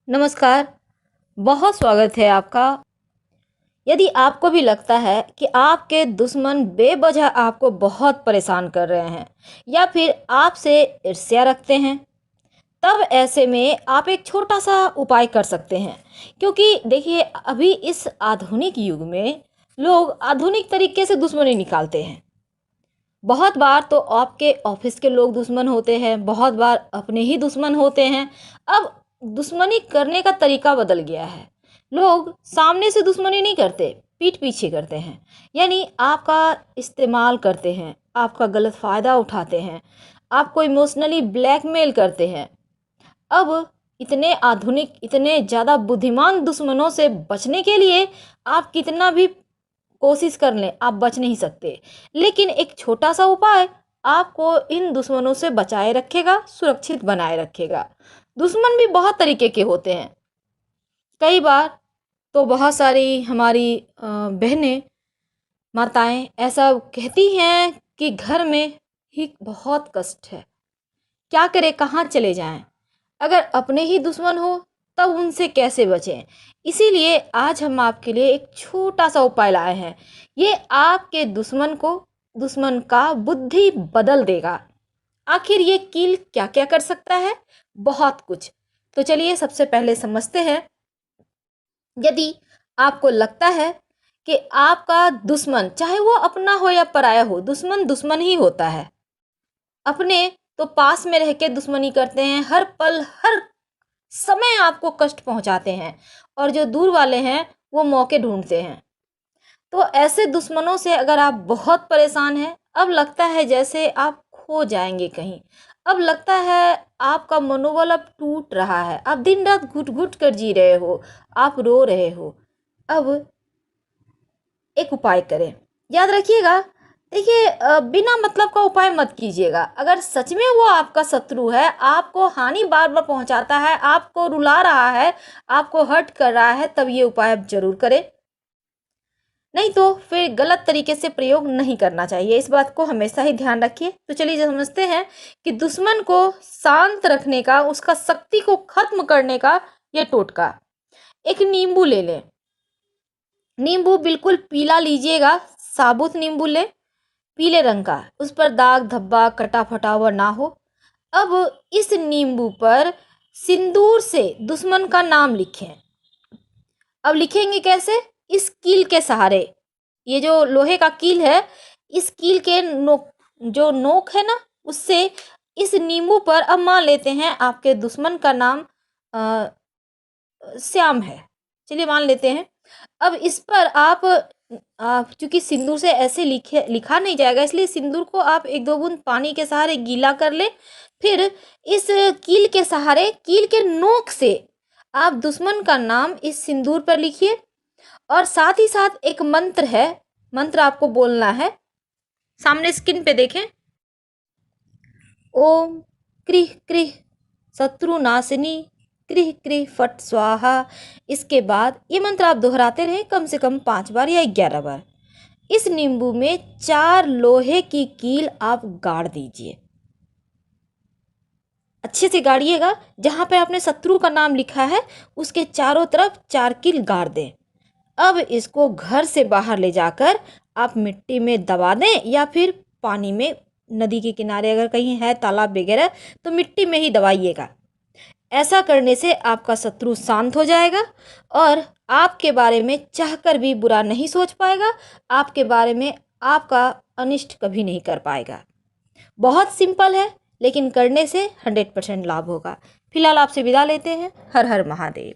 नमस्कार, बहुत स्वागत है आपका। यदि आपको भी लगता है कि आपके दुश्मन बेवजह आपको बहुत परेशान कर रहे हैं या फिर आपसे ईर्ष्या रखते हैं, तब ऐसे में आप एक छोटा-सा उपाय कर सकते हैं। क्योंकि देखिए, अभी इस आधुनिक युग में लोग आधुनिक तरीके से दुश्मनी निकालते हैं। बहुत बार तो आपके ऑफिस के लोग दुश्मन होते हैं, बहुत बार अपने ही दुश्मन होते हैं। अब दुश्मनी करने का तरीका बदल गया है। लोग सामने से दुश्मनी नहीं करते, पीठ पीछे करते हैं। यानी आपका इस्तेमाल करते हैं, आपका गलत फ़ायदा उठाते हैं, आपको इमोशनली ब्लैकमेल करते हैं। अब इतने आधुनिक, इतने ज़्यादा बुद्धिमान दुश्मनों से बचने के लिए आप कितना भी कोशिश कर लें, आप बच नहीं सकते। लेकिन एक छोटा सा उपाय आपको इन दुश्मनों से बचाए रखेगा, सुरक्षित बनाए रखेगा। दुश्मन भी बहुत तरीके के होते हैं। कई बार तो बहुत सारी हमारी बहनें, माताएं ऐसा कहती हैं कि घर में ही बहुत कष्ट है, क्या करें, कहाँ चले जाएं। अगर अपने ही दुश्मन हो तब उनसे कैसे बचें। इसीलिए आज हम आपके लिए एक छोटा सा उपाय लाए हैं। ये आपके दुश्मन का बुद्धि बदल देगा। आखिर ये कील क्या क्या कर सकता है? बहुत कुछ। तो चलिए सबसे पहले समझते हैं। यदि आपको लगता है कि आपका दुश्मन, चाहे वो अपना हो या पराया हो, दुश्मन दुश्मन ही होता है। अपने तो पास में रह के दुश्मनी करते हैं, हर पल हर समय आपको कष्ट पहुंचाते हैं, और जो दूर वाले हैं वो मौके ढूंढते हैं। तो ऐसे दुश्मनों से अगर आप बहुत परेशान हैं, अब लगता है जैसे आप खो जाएंगे कहीं, अब लगता है आपका मनोबल अब टूट रहा है, आप दिन रात घुट घुट कर जी रहे हो, आप रो रहे हो, अब एक उपाय करें। याद रखिएगा, देखिए, बिना मतलब का उपाय मत कीजिएगा। अगर सच में वो आपका शत्रु है, आपको हानि बार बार पहुंचाता है, आपको रुला रहा है, आपको हर्ट कर रहा है, तब ये उपाय आप जरूर करें। नहीं तो फिर गलत तरीके से प्रयोग नहीं करना चाहिए। इस बात को हमेशा ही ध्यान रखिए। तो चलिए समझते हैं कि दुश्मन को शांत रखने का, उसका शक्ति को खत्म करने का ये टोटका। एक नींबू ले लें। नींबू बिल्कुल पीला लीजिएगा, साबुत नींबू लें, पीले रंग का, उस पर दाग धब्बा कटा फटा हुआ ना हो। अब इस नींबू पर सिंदूर से दुश्मन का नाम लिखें। अब लिखेंगे कैसे? इस कील के सहारे। ये जो लोहे का कील है, इस कील के नोक, जो नोक है ना, उससे इस नींबू पर, अब मान लेते हैं आपके दुश्मन का नाम श्याम है, चलिए मान लेते हैं। अब इस पर आप चूंकि सिंदूर से ऐसे लिखा नहीं जाएगा, इसलिए सिंदूर को आप एक दो बूंद पानी के सहारे गीला कर ले। फिर इस कील के सहारे, कील के नोक से आप दुश्मन का नाम इस सिंदूर पर लिखिए, और साथ ही साथ एक मंत्र है, मंत्र आपको बोलना है। सामने स्क्रीन पे देखें, ओम क्रीह क्रीह शत्रुनाशिनी क्रीह क्रीह फट स्वाहा। इसके बाद ये मंत्र आप दोहराते रहें कम से कम 5 बार या 11 बार। इस नींबू में 4 लोहे की कील आप गाड़ दीजिए। अच्छे से गाड़िएगा, जहां पे आपने शत्रु का नाम लिखा है उसके चारों तरफ 4 कील गाड़ दें। अब इसको घर से बाहर ले जाकर आप मिट्टी में दबा दें, या फिर पानी में, नदी के किनारे अगर कहीं है तालाब वगैरह, तो मिट्टी में ही दबाइएगा। ऐसा करने से आपका शत्रु शांत हो जाएगा और आपके बारे में चाहकर भी बुरा नहीं सोच पाएगा, आपके बारे में आपका अनिष्ट कभी नहीं कर पाएगा। बहुत सिंपल है, लेकिन करने से 100% लाभ होगा। फिलहाल आपसे विदा लेते हैं। हर हर महादेव।